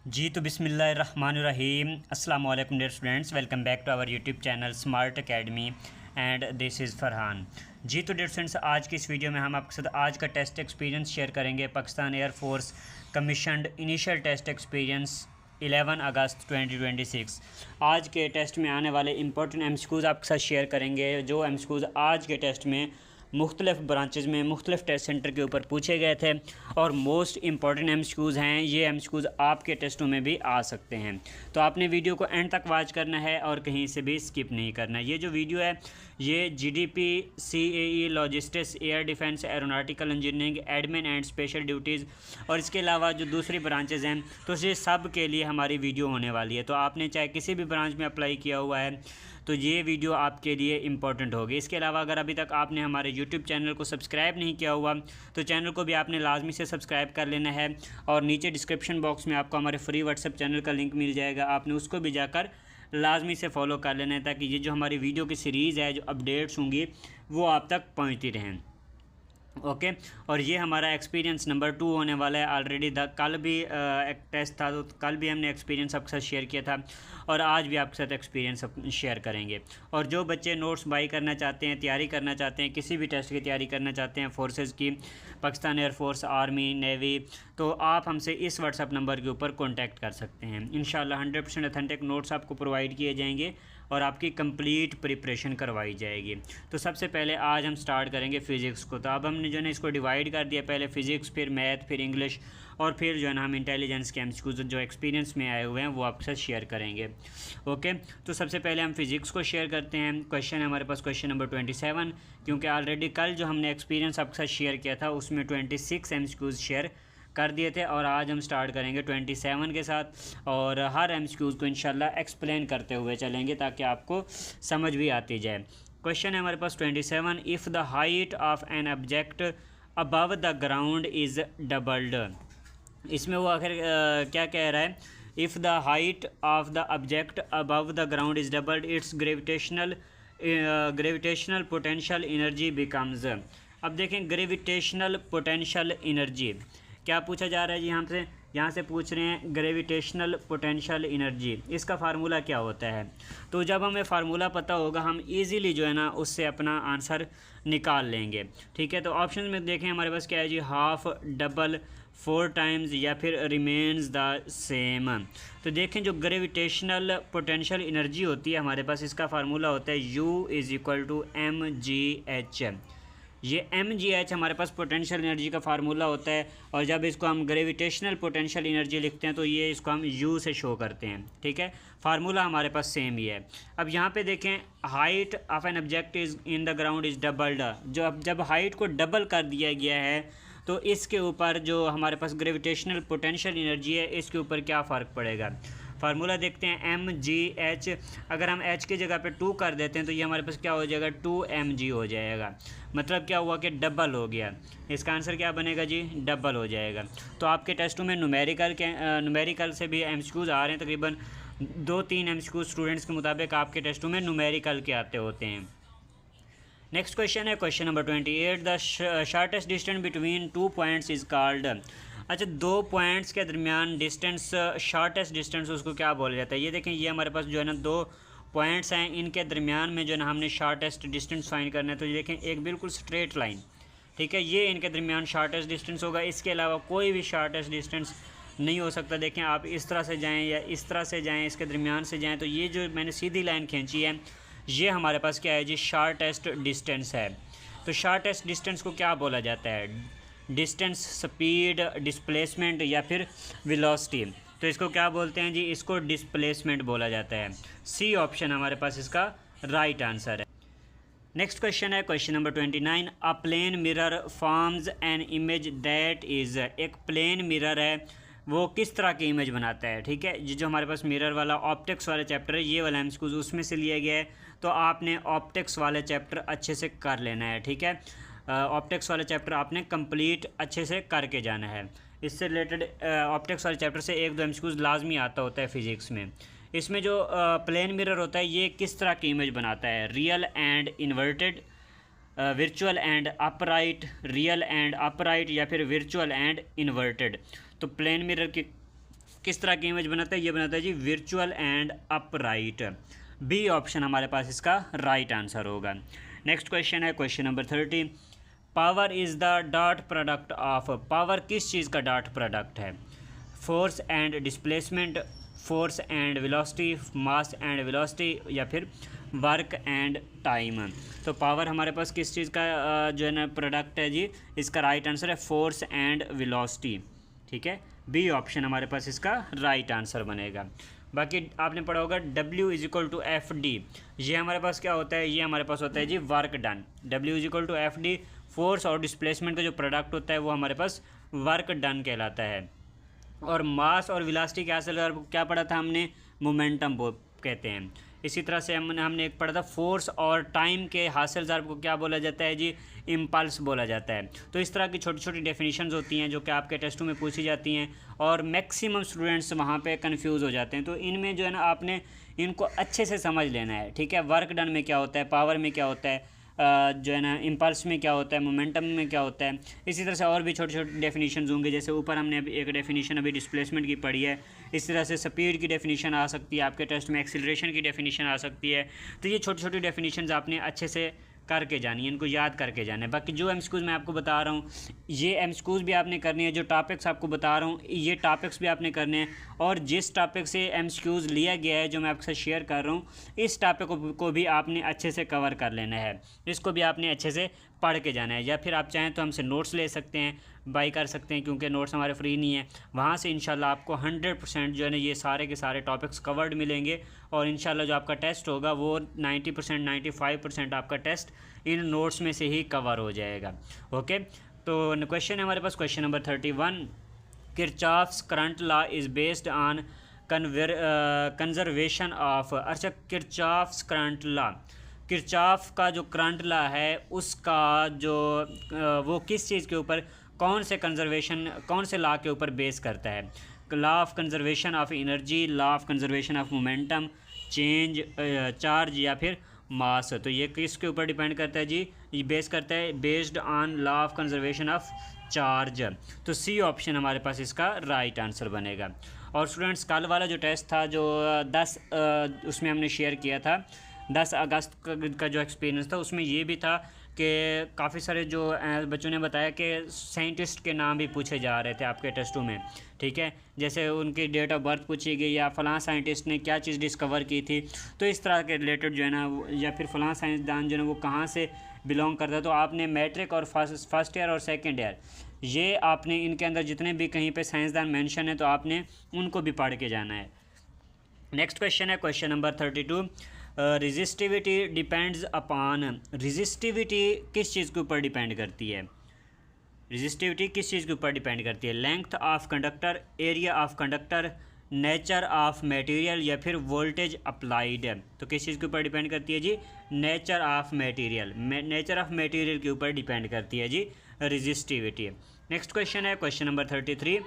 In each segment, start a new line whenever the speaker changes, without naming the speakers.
जी तो बिस्मिल्लाहिर्रहमानिर्रहीम अस्सलाम वालेकुम dear students, welcome back to our YouTube channel smart academy and this is Farhan. जी तो डियर स्टूडेंट्स, आज की इस वीडियो में हम आपके साथ आज का टेस्ट एक्सपीरियंस शेयर करेंगे। Pakistan air force commissioned initial test experience 11 August 2026। आज के टेस्ट में आने वाले इंपॉर्टेंट एमसीक्यूज़ आपके साथ शेयर करेंगे। जो एमसीक्यूज़ आज के टेस्ट में मुख्तलिफ ब्रांचेज़ में मुख्तलिफ टेस्ट सेंटर के ऊपर पूछे गए थे और मोस्ट इंपॉर्टेंट एमसीक्यूज़ हैं। ये एमसीक्यूज़ आपके टेस्टों में भी आ सकते हैं, तो आपने वीडियो को एंड तक वॉच करना है और कहीं से भी स्किप नहीं करना। ये जो वीडियो है ये GDP, CAE, logistics, air defence, aeronautical engineering, admin and special duties और इसके अलावा जो दूसरी ब्रांचेज़ हैं तो ये सब के लिए हमारी वीडियो होने वाली है। तो आपने चाहे किसी भी ब्रांच में अप्लाई किया हुआ है तो ये वीडियो आपके लिए इम्पॉर्टेंट होगी। इसके अलावा अगर अभी तक आपने हमारे यूट्यूब चैनल को सब्सक्राइब नहीं किया हुआ तो चैनल को भी आपने लाजमी से सब्सक्राइब कर लेना है और नीचे डिस्क्रिप्शन बॉक्स में आपको हमारे फ्री व्हाट्सएप चैनल का लिंक मिल जाएगा, आपने उसको भी जाकर लाजमी से फॉलो कर लेना है ताकि ये जो हमारी वीडियो की सीरीज़ है, जो अपडेट्स होंगी वो आप तक पहुँचती रहें। ओके और ये हमारा एक्सपीरियंस नंबर 2 होने वाला है। ऑलरेडी कल भी एक टेस्ट था तो कल भी हमने एक्सपीरियंस आपके साथ शेयर किया था और आज भी आपके साथ एक्सपीरियंस शेयर करेंगे। और जो बच्चे नोट्स बाई करना चाहते हैं, तैयारी करना चाहते हैं, किसी भी टेस्ट की तैयारी करना चाहते हैं फोर्सेस की, पाकिस्तान एयरफोर्स, आर्मी, नेवी, तो आप हमसे इस व्हाट्सअप नंबर के ऊपर कॉन्टैक्ट कर सकते हैं। इंशाल्लाह 100% ऑथेंटिक नोट्स आपको प्रोवाइड किए जाएंगे और आपकी कंप्लीट प्रिपरेशन करवाई जाएगी। तो सबसे पहले आज हम स्टार्ट करेंगे फ़िज़िक्स को। तो अब हमने जो है ना इसको डिवाइड कर दिया, पहले फ़िज़िक्स, फिर मैथ, फिर इंग्लिश और फिर जो है ना हम इंटेलिजेंस के एमसीक्यूज़ जो एक्सपीरियंस में आए हुए हैं वो आपके साथ शेयर करेंगे। ओके तो सबसे पहले हम फ़िज़िक्स को शेयर करते हैं। क्वेश्चन है हमारे पास क्वेश्चन नंबर 27, क्योंकि ऑलरेडी कल जो हमने एक्सपीरियंस आपके साथ शेयर किया था उसमें 26 एमसीक्यूज़ शेयर कर दिए थे और आज हम स्टार्ट करेंगे 27 के साथ और हर एमसीक्यूज़ को इंशाल्लाह एक्सप्लेन करते हुए चलेंगे ताकि आपको समझ भी आती जाए। क्वेश्चन है हमारे पास 27, if the height of an object above the ground is doubled. इसमें वो आखिर क्या कह रहा है, if the height of the object above the ground is doubled it's gravitational potential energy becomes. अब देखें ग्रेविटेशनल पोटेंशियल एनर्जी क्या पूछा जा रहा है जी, यहाँ से पूछ रहे हैं ग्रेविटेशनल पोटेंशियल एनर्जी, इसका फार्मूला क्या होता है। तो जब हमें फार्मूला पता होगा हम इजीली जो है ना उससे अपना आंसर निकाल लेंगे। ठीक है, तो ऑप्शन में देखें हमारे पास क्या है जी, हाफ, डबल, 4 टाइम्स या फिर रिमेन्स द सेम। तो देखें जो ग्रेविटेशनल पोटेंशियल एनर्जी होती है हमारे पास, इसका फार्मूला होता है U = mgh। ये mgh हमारे पास पोटेंशियल एनर्जी का फार्मूला होता है और जब इसको हम ग्रेविटेशनल पोटेंशियल एनर्जी लिखते हैं तो ये इसको हम u से शो करते हैं। ठीक है, फार्मूला हमारे पास सेम ही है। अब यहाँ पे देखें height of an object is in the ground is doubled. जो अब जब हाइट को डबल कर दिया गया है तो इसके ऊपर जो हमारे पास ग्रेविटेशनल पोटेंशियल एनर्जी है इसके ऊपर क्या फ़र्क पड़ेगा। फार्मूला देखते हैं mgh, अगर हम h की जगह पे 2 कर देते हैं तो ये हमारे पास क्या हो जाएगा, 2mg हो जाएगा। मतलब क्या हुआ कि डबल हो गया। इसका आंसर क्या बनेगा जी, डबल हो जाएगा। तो आपके टेस्टों में न्यूमेरिकल से भी एमसीक्यूज़ आ रहे हैं, तकरीबन 2-3 एमसीक्यूज़ स्टूडेंट्स के मुताबिक आपके टेस्टों में न्यूमेरिकल के आते होते हैं। नेक्स्ट क्वेश्चन है question number 28, the shortest distance between 2 points is called. अच्छा, 2 पॉइंट्स के दरमियान डिस्टेंस, शॉर्टेस्ट डिस्टेंस उसको क्या बोला जाता है। ये देखें ये हमारे पास जो है ना 2 पॉइंट्स हैं, इनके दरमियान में जो है ना हमने शॉर्टेस्ट डिस्टेंस फाइंड करना है। तो ये देखें एक बिल्कुल स्ट्रेट लाइन, ठीक है, ये इनके दरमियान शॉर्टेस्ट डिस्टेंस होगा। इसके अलावा कोई भी शॉर्टेस्ट डिस्टेंस नहीं हो सकता। देखें आप इस तरह से जाएँ या इस तरह से जाएँ, इसके दरमियान से जाएँ, तो ये जो मैंने सीधी लाइन खींची है ये हमारे पास क्या है जी, शॉर्टेस्ट डिस्टेंस है। तो शॉर्टेस्ट डिस्टेंस को क्या बोला जाता है, डिस्टेंस, स्पीड, डिस्प्लेसमेंट या फिर वेलोसिटी। तो इसको क्या बोलते हैं जी, इसको डिस्प्लेसमेंट बोला जाता है। सी ऑप्शन हमारे पास इसका राइट आंसर है। नेक्स्ट क्वेश्चन है question number 29, a plane mirror forms an image that is. एक प्लेन मिरर है वो किस तरह की इमेज बनाता है। ठीक है, जो हमारे पास मिरर वाला ऑप्टिक्स वाला चैप्टर है ये वाला एमसीक्यूज़ उसमें से लिया गया है, तो आपने ऑप्टिक्स वाले चैप्टर अच्छे से कर लेना है। ठीक है, ऑप्टिक्स वाला चैप्टर आपने कंप्लीट अच्छे से करके जाना है। इससे रिलेटेड ऑप्टिक्स वाले चैप्टर से 1-2 एमसीक्यूज़ लाजमी आता होता है फ़िज़िक्स में। इसमें जो प्लेन मिरर होता है ये किस तरह की इमेज बनाता है, real and inverted, virtual and upright, real and upright या फिर वर्चुअल एंड इन्वर्टेड। तो प्लेन मिरर की किस तरह की इमेज बनाता है? ये बनाता है जी virtual and upright. B option हमारे पास इसका राइट आंसर होगा। नेक्स्ट क्वेश्चन है question number 30। Power is the dot product of, power किस चीज़ का डॉट प्रोडक्ट है? Force and displacement, force and velocity, mass and velocity, या फिर वर्क एंड टाइम। तो पावर हमारे पास किस चीज़ का जो है ना प्रोडक्ट है जी? इसका राइट आंसर है फोर्स एंड वेलोसिटी। ठीक है, बी ऑप्शन हमारे पास इसका राइट आंसर बनेगा। बाकी आपने पढ़ा होगा W=FD, ये हमारे पास क्या होता है? ये हमारे पास होता है जी वर्क डन। W=FD, फोर्स और डिस्प्लेसमेंट का जो प्रोडक्ट होता है वो हमारे पास वर्क डन कहलाता है। और मास और वेलोसिटी के हासिल क्या पढ़ा था हमने? मोमेंटम वो कहते हैं। इसी तरह से हमने एक पढ़ा था फोर्स और टाइम के हासिल ज़ार को क्या बोला जाता है जी? इम्पल्स बोला जाता है। तो इस तरह की छोटी छोटी डेफिनेशंस होती हैं जो कि आपके टेस्टों में पूछी जाती हैं और मैक्सिमम स्टूडेंट्स वहाँ पे कंफ्यूज हो जाते हैं। तो इनमें जो है ना आपने इनको अच्छे से समझ लेना है। ठीक है, वर्क डन में क्या होता है, पावर में क्या होता है, जो है ना इम्पल्स में क्या होता है, मोमेंटम में क्या होता है। इसी तरह से और भी छोटे छोटे डेफिनेशंस होंगे। जैसे ऊपर हमने अभी एक डेफिनेशन अभी डिस्प्लेसमेंट की पढ़ी है, इस तरह से स्पीड की डेफिनेशन आ सकती है आपके टेस्ट में, एक्सीलरेशन की डेफिनेशन आ सकती है। तो ये छोटी छोटी डेफिनेशंस आपने अच्छे से करके जानी है, इनको याद करके जाना है। बाकी जो एमसीक्यूज़ मैं आपको बता रहा हूँ ये एमसीक्यूज़ भी आपने करनी है, जो टॉपिक्स आपको बता रहा हूँ ये टॉपिक्स भी आपने करने हैं। और जिस टॉपिक से एमसीक्यूज़ लिया गया है जो मैं आपके साथ शेयर कर रहा हूँ, इस टॉपिक को भी आपने अच्छे से कवर कर लेना है, इसको भी आपने अच्छे से पढ़ के जाना है। या फिर आप चाहें तो हमसे नोट्स ले सकते हैं, बाई कर सकते हैं, क्योंकि नोट्स हमारे फ्री नहीं है। वहाँ से इंशाल्लाह आपको 100% जो है ना ये सारे के सारे टॉपिक्स कवर्ड मिलेंगे। और इंशाल्लाह जो आपका टेस्ट होगा वो 90% 95% आपका टेस्ट इन नोट्स में से ही कवर हो जाएगा। ओके, तो क्वेश्चन है हमारे पास question number 31। Kirchhoff's current law is based on conservation of. अच्छा, किरचॉफ्स करंट लॉ, किरचॉफ का जो करंट लॉ है उसका जो वो किस चीज़ के ऊपर, कौन से कंजर्वेशन, कौन से लॉ के ऊपर बेस करता है? Law of conservation of energy, law of conservation of momentum, change, charge, या फिर मास। तो ये किसके ऊपर डिपेंड करता है जी? ये बेस करता है based on law of conservation of charge. तो सी ऑप्शन हमारे पास इसका राइट आंसर बनेगा। और स्टूडेंट्स कल वाला जो टेस्ट था जो 10 उसमें हमने शेयर किया था 10 अगस्त का जो एक्सपीरियंस था, उसमें ये भी था कि काफ़ी सारे जो बच्चों ने बताया कि साइंटिस्ट के नाम भी पूछे जा रहे थे आपके टेस्टों में। ठीक है, जैसे उनकी डेट ऑफ बर्थ पूछी गई या फ़लाँ साइंटिस्ट ने क्या चीज़ डिस्कवर की थी। तो इस तरह के रिलेटेड जो है ना, या फिर फ़लाँ साइंसदान जो है वो कहाँ से बिलोंग करता है। तो आपने मैट्रिक और फर्स्ट ईयर और सेकेंड ईयर, ये आपने इनके अंदर जितने भी कहीं पे साइंसदान मेंशन है तो आपने उनको भी पढ़ के जाना है। नेक्स्ट क्वेश्चन है question number 32। Resistivity depends upon, resistivity किस चीज़ के ऊपर डिपेंड करती है? रेजिस्टिविटी किस चीज़ के ऊपर डिपेंड करती है? Length of conductor, area of conductor, nature of material, या फिर वोल्टेज अप्लाइड। तो किस चीज़ के ऊपर डिपेंड करती है जी? Nature of material, nature of material के ऊपर डिपेंड करती है जी रेजिस्टिविटी। नेक्स्ट क्वेश्चन है question number 33।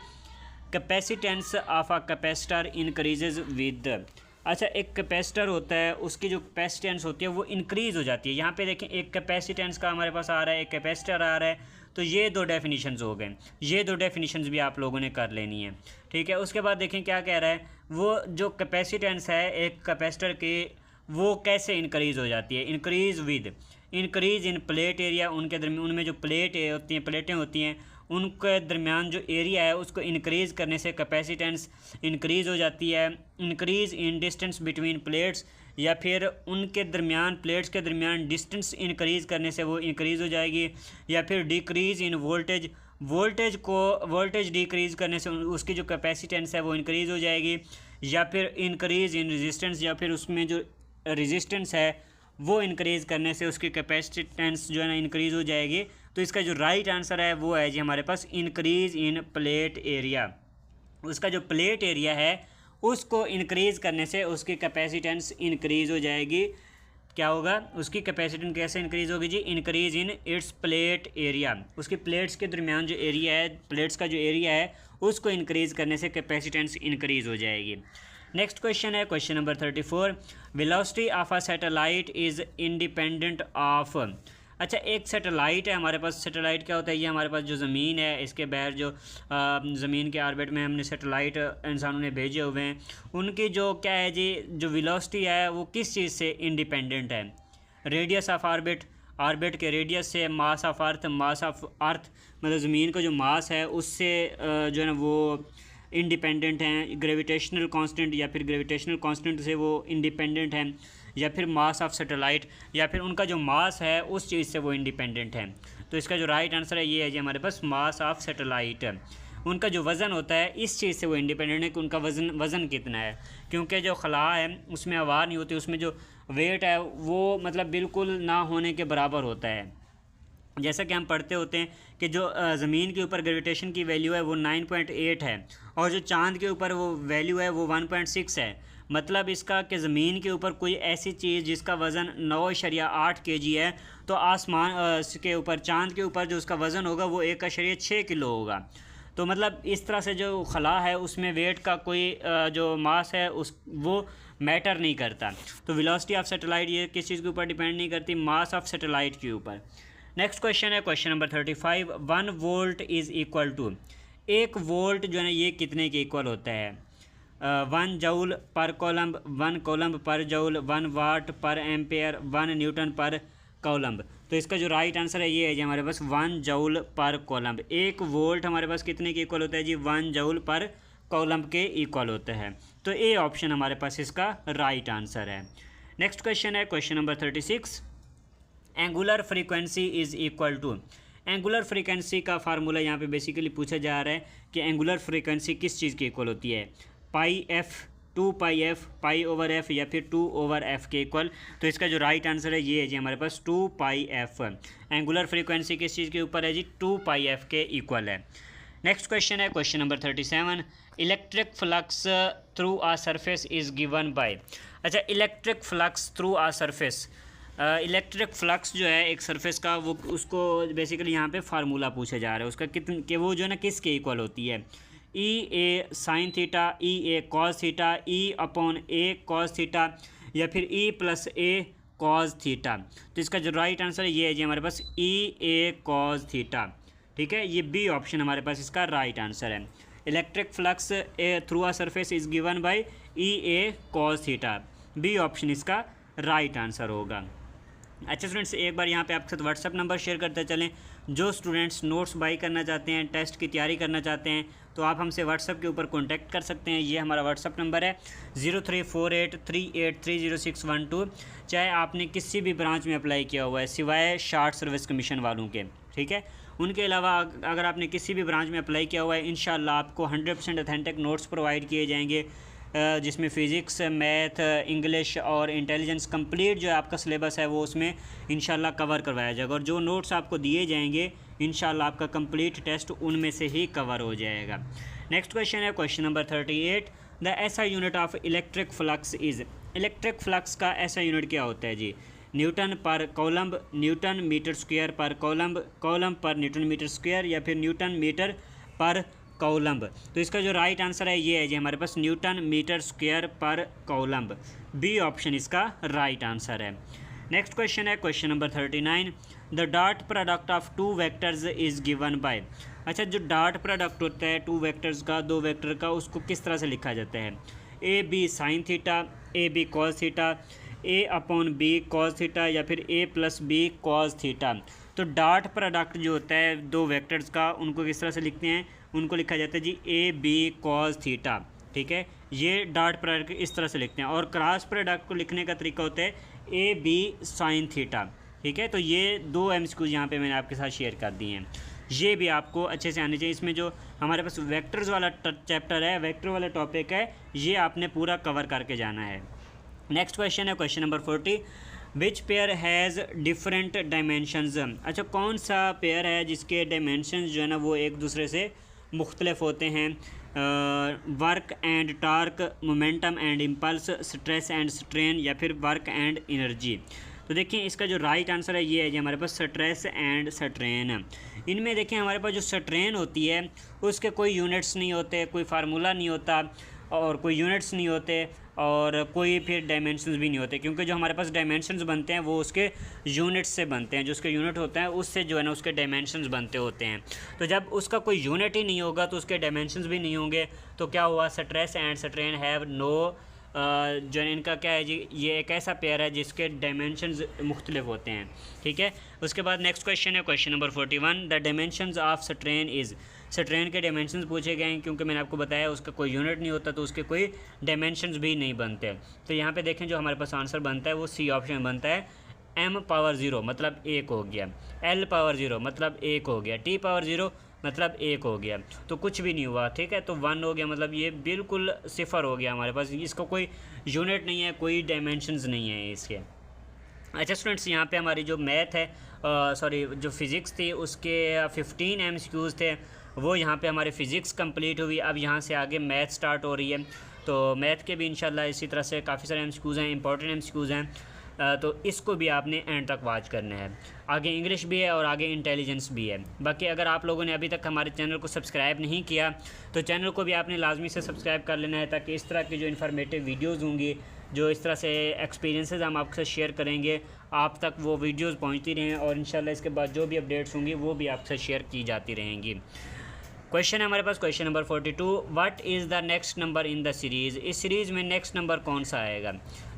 Capacitance of a capacitor increases with. अच्छा, एक कैपेसिटर होता है उसकी जो कैपेसिटेंस होती है वो इंक्रीज़ हो जाती है। यहाँ पे देखें एक कैपेसिटेंस का हमारे पास आ रहा है, एक कैपेसिटर आ रहा है। तो ये दो डेफिनेशंस हो गए, ये दो डेफिनेशंस भी आप लोगों ने कर लेनी है। ठीक है, उसके बाद देखें क्या कह रहा है, वो जो कैपेसिटेंस है एक कैपेसिटर की वो कैसे इंक्रीज़ हो जाती है? Increase with, increase in plate area, उनके दरमियान उनमें जो प्लेटें होती हैं उनके दरमियान जो एरिया है उसको इंक्रीज़ करने से कैपेसिटेंस इंक्रीज़ हो जाती है। Increase in distance between plates, या फिर उनके दरमियान प्लेट्स के दरमियान डिस्टेंस इंक्रीज़ करने से वो इंक्रीज़ हो जाएगी। या फिर डिक्रीज़ इन वोल्टेज, वोल्टेज डिक्रीज़ करने से उसकी जो कैपेसिटेंस है वो इंक्रीज़ हो जाएगी। या फिर इंक्रीज़ इन रेजिस्टेंस, या फिर उसमें जो रेजिस्टेंस है वो इंक्रीज़ करने से उसकी कैपेसिटेंस जो है ना इंक्रीज़ हो जाएगी। तो इसका जो राइट आंसर है वो है जी हमारे पास इंक्रीज़ इन प्लेट एरिया। उसका जो प्लेट एरिया है उसको इंक्रीज़ करने से उसकी कैपेसिटेंस इंक्रीज़ हो जाएगी। क्या होगा? उसकी कैपेसिटेंस कैसे इंक्रीज़ होगी जी? Increase in its plate area. उसकी प्लेट्स के दरमियान जो एरिया है, प्लेट्स का जो एरिया है उसको इंक्रीज़ करने से कैपेसिटेंस इंक्रीज़ हो जाएगी। नेक्स्ट क्वेश्चन है question number 34। Velocity of a satellite is independent of. अच्छा, एक सैटेलाइट है हमारे पास। सैटेलाइट क्या होता है? ये हमारे पास जो ज़मीन है इसके बाहर जो ज़मीन के ऑर्बिट में हमने सैटेलाइट इंसानों ने भेजे हुए हैं, उनकी जो क्या है जी, जो वेलोसिटी है वो किस चीज़ से इंडिपेंडेंट है? रेडियस ऑफ ऑर्बिट, ऑर्बिट के रेडियस से, mass of earth, mass of earth मतलब ज़मीन का जो मास है उससे जो है ना वो इंडिपेंडेंट हैं, ग्रेविटेशनल कांस्टेंट या फिर ग्रेविटेशनल कांस्टेंट से वो इंडिपेंडेंट हैं, या फिर मास ऑफ सैटेलाइट या फिर उनका जो मास है उस चीज़ से वो इंडिपेंडेंट है। तो इसका जो राइट आंसर है ये है जी हमारे पास मास ऑफ सैटेलाइट। उनका जो वज़न होता है इस चीज़ से वो इंडिपेंडेंट है कि उनका वज़न कितना है, क्योंकि जो खला है उसमें हवा नहीं होती, उसमें जो वेट है वो मतलब बिल्कुल ना होने के बराबर होता है। जैसा कि हम पढ़ते होते हैं कि जो ज़मीन के ऊपर ग्रेविटेशन की वैल्यू है वो 9.8 है और जो चांद के ऊपर वो वैल्यू है वो 1.6 है। मतलब इसका कि ज़मीन के ऊपर कोई ऐसी चीज़ जिसका वज़न 9.8 kg है, तो आसमान के ऊपर, चांद के ऊपर जो उसका वज़न होगा वो 1.6 किलो होगा। तो मतलब इस तरह से जो खला है उसमें वेट का कोई जो मास है उस वो मैटर नहीं करता। तो वेलोसिटी ऑफ सैटेलाइट ये किस चीज़ के ऊपर डिपेंड नहीं करती? मास ऑफ सैटेलाइट के ऊपर। नेक्स्ट क्वेश्चन है question number 35। 1 volt is equal to, 1 volt जो है ना ये कितने के इक्वल होता है? 1 जूल पर कोलम्ब, 1 कोलम्ब पर जूल, 1 वाट पर एम्पेयर, 1 न्यूटन पर कोलम्ब। तो इसका जो राइट आंसर है ये है जी हमारे पास 1 जूल पर कोलम्ब। 1 वोल्ट हमारे पास कितने के इक्वल होता है जी? 1 जूल पर कोलम्ब के इक्वल होता है। तो ए ऑप्शन हमारे पास इसका राइट आंसर है। नेक्स्ट क्वेश्चन है question number 36। Angular frequency is equal to, angular frequency का फार्मूला यहाँ पे बेसिकली पूछा जा रहा है कि एंगुलर फ्रीक्वेंसी किस चीज़ के इक्वल होती है? पाई F, 2 pi F, pi over F या फिर 2 ओवर एफ के इक्वल। तो इसका जो राइट आंसर है ये है जी हमारे पास 2 पाई एफ। एंगुलर फ्रीक्वेंसी किस चीज़ के ऊपर है जी? 2 पाई एफ के इक्वल है। नेक्स्ट क्वेश्चन है question number 37। Electric flux through a surface is given by. अच्छा, electric flux through a surface, electric flux जो है एक सरफेस का, वो उसको बेसिकली यहाँ पे फार्मूला पूछा जा रहा है उसका कितन कि वो जो है ना किसके इक्वल होती है? ई ए sine theta, E A cos theta, E upon A cos theta या फिर ई प्लस ए कॉस थीटा। तो इसका जो राइट आंसर है ये है जी हमारे पास ई ए कॉस थीटा। ठीक है, ये बी ऑप्शन हमारे पास इसका राइट आंसर है। Electric flux through a surface is given by E A cos theta. B option इसका राइट आंसर होगा। अच्छा स्टूडेंट्स, एक बार यहाँ पे आपके साथ व्हाट्सअप नंबर शेयर करते चलें। जो स्टूडेंट्स नोट्स बाई करना चाहते हैं, टेस्ट की तैयारी करना चाहते हैं, तो आप हमसे व्हाट्सअप के ऊपर कांटेक्ट कर सकते हैं। ये हमारा व्हाट्सअप नंबर है 0348383612। चाहे आपने किसी भी ब्रांच में अप्लाई किया हुआ है सिवाय शार्ट सर्विस कमीशन वालों के, ठीक है, उनके अलावा अगर आपने किसी भी ब्रांच में अप्लाई किया हुआ है, इंशाल्लाह आपको 100% ऑथेंटिक नोट्स प्रोवाइड किए जाएंगे, जिसमें फ़िज़िक्स, मैथ, इंग्लिश और इंटेलिजेंस कंप्लीट जो है आपका सिलेबस है वो उसमें इंशाल्लाह कवर करवाया जाएगा। और जो नोट्स आपको दिए जाएंगे इंशाल्लाह आपका कंप्लीट टेस्ट उनमें से ही कवर हो जाएगा। नेक्स्ट क्वेश्चन है question number 38। The SI unit of electric flux is, electric flux का एसआई यूनिट क्या होता है जी? न्यूटन पर कोलम्ब, न्यूटन मीटर स्क्वायर पर कोलम्ब, कोलम्ब पर न्यूटन मीटर स्क्वायर या फिर न्यूटन मीटर पर कोलम्ब। तो इसका जो राइट आंसर है ये है जी हमारे पास न्यूटन मीटर स्क्वायर पर कोलम्ब। बी ऑप्शन इसका राइट आंसर है। नेक्स्ट क्वेश्चन है question number 39। The dot product of 2 vectors is given by. अच्छा, जो डॉट प्रोडक्ट होता है 2 वेक्टर्स का, 2 वेक्टर का, उसको किस तरह से लिखा जाता है? A B sine theta, A B cos theta, A upon B cos theta या फिर A plus B cos theta. तो डॉट प्रोडक्ट जो होता है 2 वेक्टर्स का, उनको किस तरह से लिखते हैं? उनको लिखा जाता है जी ए बी कॉस थीटा। ठीक है, ये डॉट प्रोडक्ट इस तरह से लिखते हैं। और क्रॉस प्रोडक्ट को लिखने का तरीका होता है ए बी साइन थीटा। ठीक है, तो ये 2 MCQ यहाँ पे मैंने आपके साथ शेयर कर दिए हैं, ये भी आपको अच्छे से आने चाहिए। इसमें जो हमारे पास वेक्टर्स वाला चैप्टर है, वेक्टर वाला टॉपिक है, ये आपने पूरा कवर करके जाना है। नेक्स्ट क्वेश्चन है question number 40। Which pair has different dimensions. अच्छा, कौन सा पेयर है जिसके डायमेंशंस जो है ना वो एक दूसरे से मुख्तलिफ होते हैं? Work and torque, momentum and impulse, stress and strain या फिर वर्क एंड एनर्जी। तो देखिए इसका जो राइट आंसर है ये है जी हमारे पास स्ट्रेस एंड स्ट्रेन। इनमें देखिए हमारे पास जो स्ट्रेन होती है उसके कोई यूनिट्स नहीं होते, कोई फार्मूला नहीं होता, और कोई यूनिट्स नहीं होते और कोई फिर डायमेंशंस भी नहीं होते, क्योंकि जो हमारे पास डायमेंशंस बनते हैं वो उसके यूनिट्स से बनते हैं, जो उसके यूनिट होते हैं उससे जो है ना उसके डायमेंशंस बनते होते हैं। तो जब उसका कोई यूनिट ही नहीं होगा तो उसके डायमेंशंस भी नहीं होंगे, तो क्या हुआ, stress and strain have no जो इनका क्या है जी, ये एक ऐसा पेयर है जिसके डायमेंशंस मुख्तलिफ होते हैं। ठीक है, उसके बाद नेक्स्ट क्वेश्चन है question number 41, the dimensions of strain is. Strain के डायमेंशंस पूछे गए हैं, क्योंकि मैंने आपको बताया उसका कोई यूनिट नहीं होता तो उसके कोई डायमेंशंस भी नहीं बनते। तो यहाँ पे देखें जो हमारे पास आंसर बनता है वो सी ऑप्शन में बनता है, m पावर 0 मतलब 1 हो गया, l पावर 0 मतलब 1 हो गया, t पावर 0 मतलब 1 हो गया, तो कुछ भी नहीं हुआ। ठीक है, तो 1 हो गया, मतलब ये बिल्कुल सिफर हो गया हमारे पास, इसका कोई यूनिट नहीं है, कोई डायमेंशंस नहीं है इसके। अच्छा स्टूडेंट्स, यहाँ पे हमारी जो मैथ है जो फ़िज़िक्स थी उसके 15 MCQs थे, वो यहाँ पे हमारे फ़िज़िक्स कंप्लीट हुई। अब यहाँ से आगे मैथ स्टार्ट हो रही है, तो मैथ के भी इंशाल्लाह इसी तरह से काफ़ी सारे MCQs हैं, इंपॉर्टेंट MCQs हैं, तो इसको भी आपने एंड तक वॉच करना है। आगे इंग्लिश भी है और आगे इंटेलिजेंस भी है। बाकी अगर आप लोगों ने अभी तक हमारे चैनल को सब्सक्राइब नहीं किया तो चैनल को भी आपने लाजमी से सब्सक्राइब कर लेना है, ताकि इस तरह की जो इन्फॉर्मेटिव वीडियोज़ होंगी, जो इस तरह से एक्सपीरियंसेस हम आपसे शेयर करेंगे, आप तक वो वीडियोज़ पहुँचती रहें और इंशाल्लाह इसके बाद जो भी अपडेट्स होंगी वो भी आपसे शेयर की जाती रहेंगी। क्वेश्चन है हमारे पास question number 42, what is the next number in the series. इस सीरीज़ में नेक्स्ट नंबर कौन सा आएगा।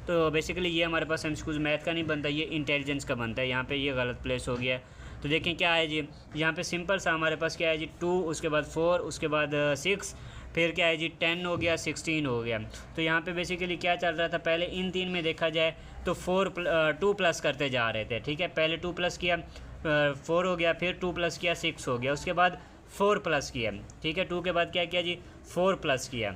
तो बेसिकली ये हमारे पास MCQs मैथ का नहीं बनता, ये इंटेलिजेंस का बनता है। यहाँ पे ये गलत प्लेस हो गया, तो देखें क्या है जी, यहाँ पे सिंपल सा हमारे पास क्या है जी 2, उसके बाद 4, उसके बाद 6, फिर क्या है जी 10 हो गया, 16 हो गया। तो यहाँ पे बेसिकली क्या चल रहा था, पहले इन 3 में देखा जाए तो 2 प्लस करते जा रहे थे। ठीक है, पहले 2 प्लस किया 4 हो गया, फिर 2 प्लस किया 6 हो गया, उसके बाद 4 प्लस किया। ठीक है, 2 के बाद क्या किया जी 4 प्लस किया,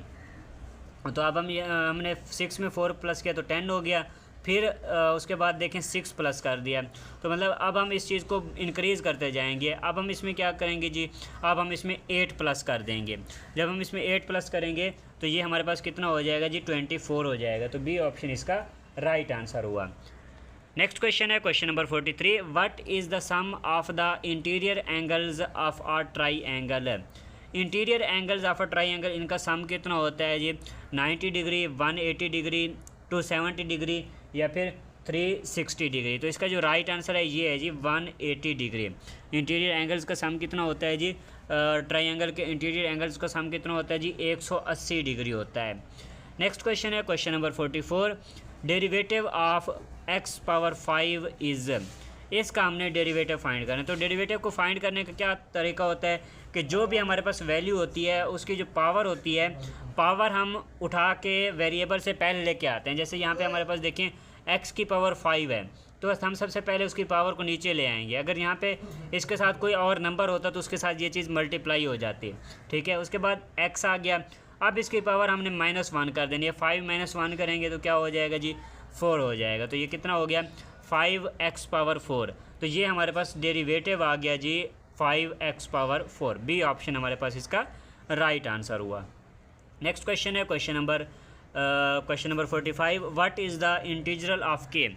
तो अब हमने 6 में 4 प्लस किया तो 10 हो गया, फिर उसके बाद देखें 6 प्लस कर दिया, तो मतलब अब हम इस चीज़ को इंक्रीज़ करते जाएंगे। अब हम इसमें क्या करेंगे जी, अब हम इसमें 8 प्लस कर देंगे। जब हम इसमें 8 प्लस करेंगे तो ये हमारे पास कितना हो जाएगा जी 24 हो जाएगा, तो बी ऑप्शन इसका राइट आंसर हुआ। नेक्स्ट क्वेश्चन है question number 43, what is the sum of the interior angles of a triangle. Interior angles of a triangle, इनका सम कितना होता है जी 90 डिग्री, 180 डिग्री, 270 डिग्री या फिर 360 डिग्री। तो इसका जो राइट आंसर है ये है जी 180 डिग्री। इंटीरियर एंगल्स का सम कितना होता है जी, ट्रायंगल के इंटीरियर एंगल्स का सम कितना होता है जी 180 डिग्री होता है। नेक्स्ट क्वेश्चन है question number 44, derivative of x power 5 is. इसका हमने डेरिवेटिव फाइंड करना है। तो डेरिवेटिव को फाइंड करने का क्या तरीका होता है कि जो भी हमारे पास वैल्यू होती है उसकी जो पावर होती है, पावर हम उठा के वेरिएबल से पहले लेके आते हैं। जैसे यहाँ पे हमारे पास देखें x की पावर 5 है, तो हम सबसे पहले उसकी पावर को नीचे ले आएंगे। अगर यहाँ पे इसके साथ कोई और नंबर होता तो उसके साथ ये चीज़ मल्टीप्लाई हो जाती है। ठीक है, उसके बाद x आ गया, अब इसकी पावर हमने -1 कर देनी है। 5 - 1 करेंगे तो क्या हो जाएगा जी 4 हो जाएगा। तो ये कितना हो गया 5x पावर 4। तो ये हमारे पास डेरिवेटिव आ गया जी 5x पावर 4। बी ऑप्शन हमारे पास इसका राइट आंसर हुआ। नेक्स्ट क्वेश्चन है question number 45, what is the integral of के।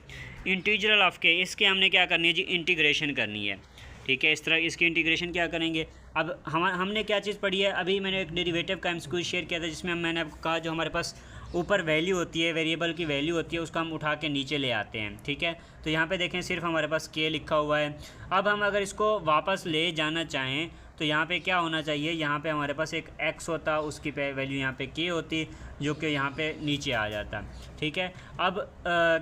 इंटीग्रल ऑफ के, इसके हमने क्या करनी है जी इंटीग्रेशन करनी है। ठीक है, इस तरह इसकी इंटीग्रेशन क्या करेंगे। अब हमने क्या चीज़ पढ़ी है, अभी मैंने एक डेरिवेटिव का MCQ शेयर किया था जिसमें मैंने आपको कहा जो हमारे पास ऊपर वैल्यू होती है, वेरिएबल की वैल्यू होती है, उसको हम उठा के नीचे ले आते हैं। ठीक है, तो यहाँ पे देखें सिर्फ हमारे पास के लिखा हुआ है। अब हम अगर इसको वापस ले जाना चाहें तो यहाँ पे क्या होना चाहिए, यहाँ पे हमारे पास एक x होता, उसकी वैल्यू यहाँ पे k होती, जो कि यहाँ पे नीचे आ जाता। ठीक है, अब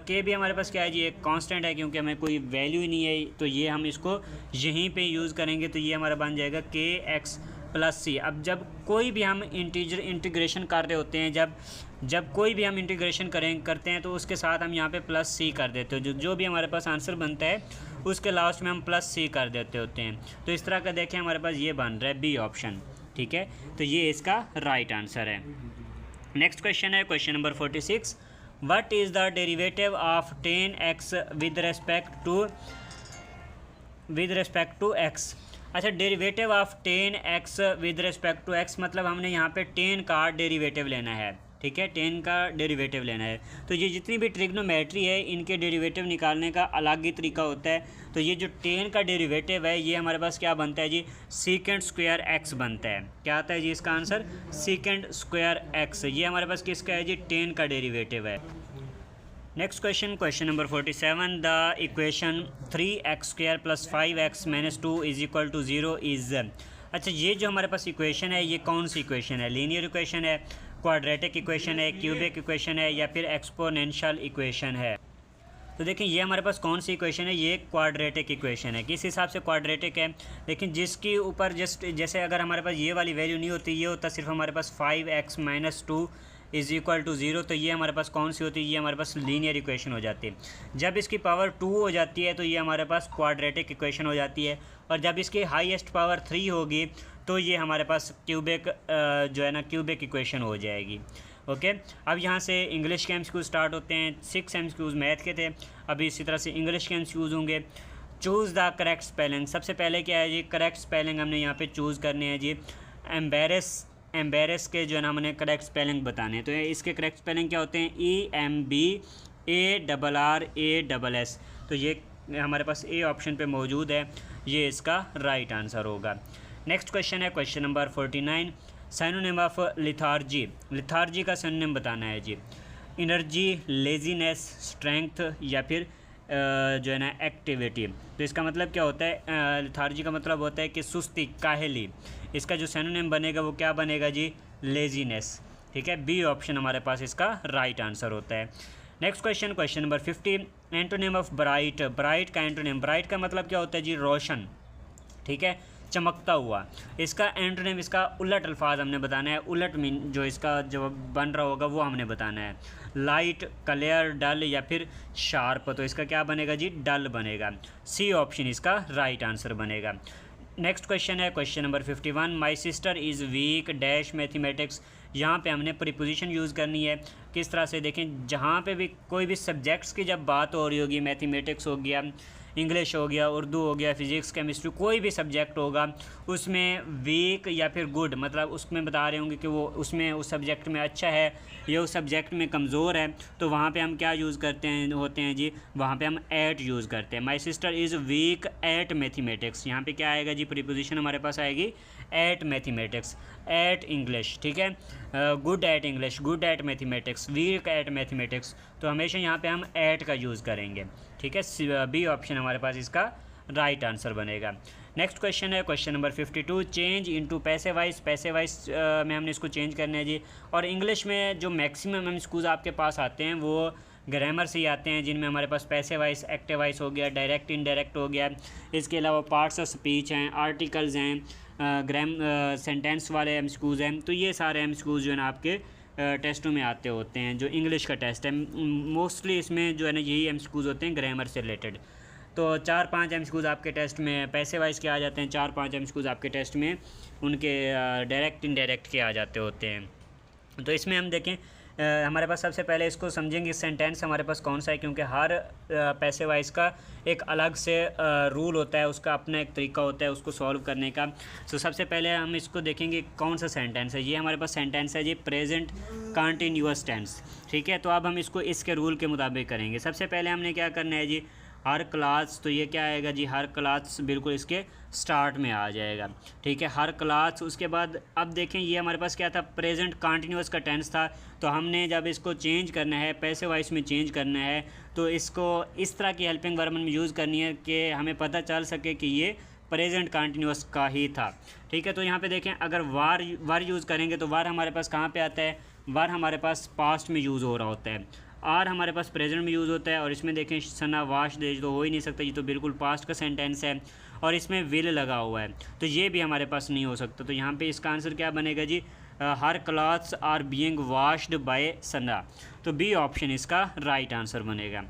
k भी हमारे पास क्या है जी एक कांस्टेंट है, क्योंकि हमें कोई वैल्यू ही नहीं है, तो ये हम इसको यहीं पे यूज़ करेंगे, तो ये हमारा बन जाएगा kx + c। अब जब कोई भी हम इंटीग्रेशन कर रहे होते हैं, जब कोई भी हम इंटीग्रेशन करते हैं तो उसके साथ हम यहाँ पे +c कर देते हो। जो भी हमारे पास आंसर बनता है उसके लास्ट में हम +c कर देते होते हैं। तो इस तरह का देखें हमारे पास ये बन रहा है बी ऑप्शन। ठीक है, तो ये इसका राइट आंसर है। नेक्स्ट क्वेश्चन है question number 46, what is the derivative of 10x with respect to x। अच्छा, derivative of 10x with respect to x मतलब हमने यहाँ पे 10 का डेरिवेटिव लेना है। ठीक है, टेन का डेरिवेटिव लेना है। तो ये जितनी भी ट्रिग्नोमेट्री है इनके डेरिवेटिव निकालने का अलग ही तरीका होता है। तो ये जो टेन का डेरिवेटिव है ये हमारे पास क्या बनता है जी, सीकेंड स्क्वायर एक्स बनता है। क्या आता है जी इसका आंसर, सीकेंड स्क्वायर एक्स। ये हमारे पास किसका है जी, टेन का डेरिवेटिव है। Next question, question number 47, the equation 3x² + 5x - 2 = 0 is. अच्छा, ये जो हमारे पास इक्वेशन है ये कौन सी इक्वेशन है, लीनियर इक्वेशन है, क्वाड्रेटिक इक्वेशन है, क्यूबिक इक्वेशन है, या फिर एक्सपोनेंशियल इक्वेशन है। तो देखें ये हमारे पास कौन सी इक्वेशन है, ये क्वाड्रेटिक इक्वेशन है। किस हिसाब से क्वाड्रेटिक है, लेकिन जिसके ऊपर जैसे अगर हमारे पास ये वाली वैल्यू नहीं होती, ये होता सिर्फ हमारे पास 5x - 2 = 0, तो ये हमारे पास कौन सी होती है, ये हमारे पास लीनियर इक्वेशन हो जाती है। जब इसकी पावर 2 हो जाती है तो ये हमारे पास क्वाड्रेटिक इक्वेशन हो जाती है, और जब इसकी हाईएस्ट पावर 3 होगी तो ये हमारे पास क्यूबिक जो है ना क्यूबिक इक्वेशन हो जाएगी। ओके, अब यहाँ से इंग्लिश के एमसीक्यूज स्टार्ट होते हैं। 6 एमसीक्यूज मैथ के थे, अभी इसी तरह से इंग्लिश के एमसीक्यूज होंगे। चूज़ द करेक्ट स्पेलिंग, सबसे पहले क्या है जी, करेक्ट स्पेलिंग हमने यहाँ पे चूज़ करने हैं जी। एम्बेरस के जो है ना हमने करेक्ट स्पेलिंग बताने हैं। तो इसके करेक्ट स्पेलिंग क्या होते हैं, EMBARRASS। तो ये हमारे पास ए ऑप्शन पे मौजूद है, ये इसका राइट आंसर होगा। नेक्स्ट क्वेश्चन है question number 49, synonym of lethargy. Lethargy का सिनोनिम बताना है जी। एनर्जी, लेजीनेस, स्ट्रेंथ, या फिर जो है ना एक्टिविटी। तो इसका मतलब क्या होता है, लिथार्जी का मतलब होता है कि सुस्ती, काहली। इसका जो सिनोनिम बनेगा वो क्या बनेगा जी, लेजीनेस। ठीक है, बी ऑप्शन हमारे पास इसका राइट आंसर होता है। Next question, question number 50, antonym of bright. Bright का एंटोनिम, ब्राइट का मतलब क्या होता है जी, रोशन। ठीक है, चमकता हुआ। इसका एंटोनिम, इसका उलट अल्फाज हमने बताना है, उलट मीन जो इसका जो बन रहा होगा वो हमने बताना है। लाइट, क्लियर, डल, या फिर शार्प। तो इसका क्या बनेगा जी, डल बनेगा। सी ऑप्शन इसका राइट आंसर बनेगा। नेक्स्ट क्वेश्चन है question number 51, my sister is week dash mathematics. यहाँ पे हमने प्रीपोजिशन यूज़ करनी है। किस तरह से देखें, जहाँ पे भी कोई भी सब्जेक्ट्स की जब बात हो रही होगी, मैथमेटिक्स हो गया, इंग्लिश हो गया, उर्दू हो गया, फिज़िक्स, केमिस्ट्री, कोई भी सब्जेक्ट होगा, उसमें वीक या फिर गुड, मतलब उसमें बता रहे होंगे कि वो उसमें उस सब्जेक्ट में अच्छा है या उस सब्जेक्ट में कमज़ोर है, तो वहाँ पे हम क्या यूज़ करते हैं होते हैं जी, वहाँ पे हम एट यूज़ करते हैं। My sister is week at mathematics. यहाँ पे क्या आएगा जी, प्रीपोजिशन हमारे पास आएगी एट मैथमेटिक्स, एट इंग्लिश। ठीक है, good at English, good at mathematics, weak at mathematics. तो हमेशा यहाँ पे हम एट का यूज़ करेंगे। ठीक है, बी ऑप्शन हमारे पास इसका राइट आंसर बनेगा। नेक्स्ट क्वेश्चन है question number 52, change into passive voice. Passive voice में हमने इसको चेंज करना है जी। और इंग्लिश में जो मैक्सिमम एमसीक्यूज आपके पास आते हैं वो ग्रामर से ही आते हैं, जिनमें हमारे पास पैसिव वॉइस, एक्टिव वॉइस हो गया, डायरेक्ट इनडायरेक्ट हो गया। इसके अलावा पार्ट्स ऑफ स्पीच हैं, आर्टिकल्स हैं, सेंटेंस वाले एमसीक्यूज हैं। तो ये सारे एमसीक्यूज जो है ना आपके टेस्टों में आते होते हैं। जो इंग्लिश का टेस्ट है मोस्टली इसमें जो है ना यही एमसीक्यूज होते हैं ग्रामर से रिलेटेड। तो 4-5 एमसीक्यूज आपके टेस्ट में पैसिव वॉइस के आ जाते हैं, 4-5 एमसीक्यूज आपके टेस्ट में उनके डायरेक्ट इनडायरेक्ट के आ जाते होते हैं। तो इसमें हम देखें हमारे पास सबसे पहले इसको समझेंगे सेंटेंस हमारे पास कौन सा है, क्योंकि हर पैसिव वॉइस का एक अलग से रूल होता है, उसका अपना एक तरीका होता है उसको सॉल्व करने का। तो सबसे पहले हम इसको देखेंगे कौन सा सेंटेंस है। ये हमारे पास सेंटेंस है जी प्रेजेंट कंटिन्यूअस टेंस। ठीक है, तो अब हम इसको इसके रूल के मुताबिक करेंगे। सबसे पहले हमने क्या करना है जी, हर क्लास। तो ये क्या आएगा जी, हर क्लास बिल्कुल इसके स्टार्ट में आ जाएगा। ठीक है, हर क्लास। उसके बाद अब देखें ये हमारे पास क्या था, प्रेजेंट कंटिन्यूअस का टेंस था। तो हमने जब इसको चेंज करना है, पैसिव वॉइस में चेंज करना है, तो इसको इस तरह की हेल्पिंग वर्ब में यूज़ करनी है कि हमें पता चल सके कि ये प्रेजेंट कंटिन्यूअस का ही था। ठीक है, तो यहाँ पे देखें अगर वार यूज़ करेंगे तो वार हमारे पास कहाँ पे आता है, वार हमारे पास पास्ट में यूज़ हो रहा होता है, आर हमारे पास प्रेजेंट में यूज़ होता है। और इसमें देखें सना वाश देश तो हो ही नहीं सकता, ये तो बिल्कुल पास्ट का सेंटेंस है, और इसमें विल लगा हुआ है, तो ये भी हमारे पास नहीं हो सकता। तो यहाँ पे इसका आंसर क्या बनेगा जी, her clothes are being washed by Sana. तो बी ऑप्शन इसका राइट आंसर बनेगा।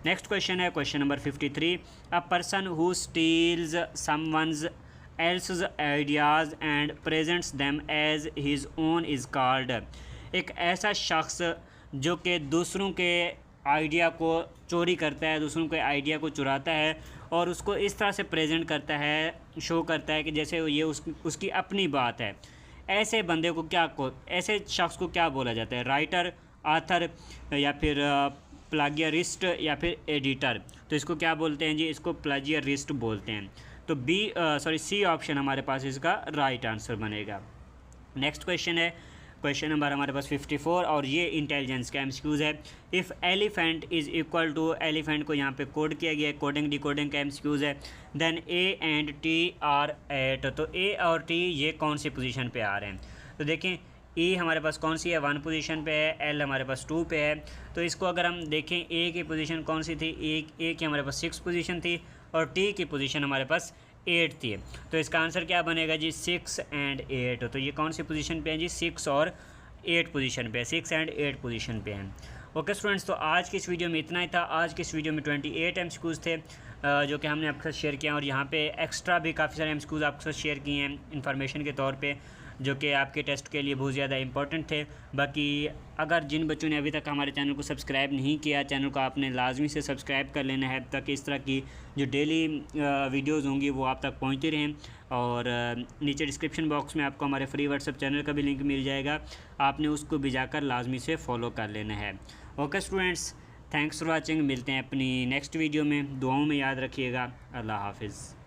नेक्स्ट क्वेश्चन है question number 53, a person who steals someone's else's ideas and presents them as his own is called. एक ऐसा शख्स जो कि दूसरों के आइडिया को चोरी करता है, दूसरों के आइडिया को चुराता है और उसको इस तरह से प्रेजेंट करता है, शो करता है कि जैसे ये उसकी अपनी बात है, ऐसे बंदे को ऐसे शख्स को क्या बोला जाता है? राइटर, आथर या फिर प्लागियरिस्ट या फिर एडिटर। तो इसको क्या बोलते हैं जी? इसको प्लागियरिस्ट बोलते हैं। तो सी ऑप्शन हमारे पास इसका राइट आंसर बनेगा। नेक्स्ट क्वेश्चन है क्वेश्चन नंबर हमारे पास 54 और ये इंटेलिजेंस का एमसीक्यूज़ है। If elephant is equal to, elephant को यहाँ पे कोड किया गया है, कोडिंग डिकोडिंग का एमसीक्यूज़ है। Then A and T R at, तो ए और टी ये कौन सी पोजीशन पे आ रहे हैं? तो देखें ई हमारे पास कौन सी है? 1 पोजीशन पे है, एल हमारे पास 2 पे है। तो इसको अगर हम देखें ए की पोजीशन कौन सी थी? ए की हमारे पास 6 पोजीशन थी और टी की पोजीशन हमारे पास 8 थी। तो इसका आंसर क्या बनेगा जी? 6 एंड 8। तो ये कौन सी पोजीशन पे है जी? 6 और 8 पोजीशन पे है, 6 एंड 8 पोजीशन पे हैं। ओके स्टूडेंट्स, तो आज की इस वीडियो में इतना ही था। आज की इस वीडियो में 28 एमसीक्यूज़ थे जो कि हमने आपके साथ शेयर किया, और यहाँ पे एक्स्ट्रा भी काफ़ी सारे एमसीक्यूज़ आपके साथ शेयर किए हैं इन्फॉर्मेशन के तौर पे, जो कि आपके टेस्ट के लिए बहुत ज़्यादा इंपॉर्टेंट थे। बाकी अगर जिन बच्चों ने अभी तक हमारे चैनल को सब्सक्राइब नहीं किया, चैनल को आपने लाजमी से सब्सक्राइब कर लेना है, ताकि इस तरह की जो डेली वीडियोज़ होंगी वो आप तक पहुँचती रहें। और नीचे डिस्क्रिप्शन बॉक्स में आपको हमारे फ्री व्हाट्सएप चैनल का भी लिंक मिल जाएगा, आपने उसको भी जाकर लाजमी से फॉलो कर लेना है। Okay students, thanks for watching. मिलते हैं अपनी नेक्स्ट वीडियो में, दुआओं में याद रखिएगा। अल्लाह हाफिज़।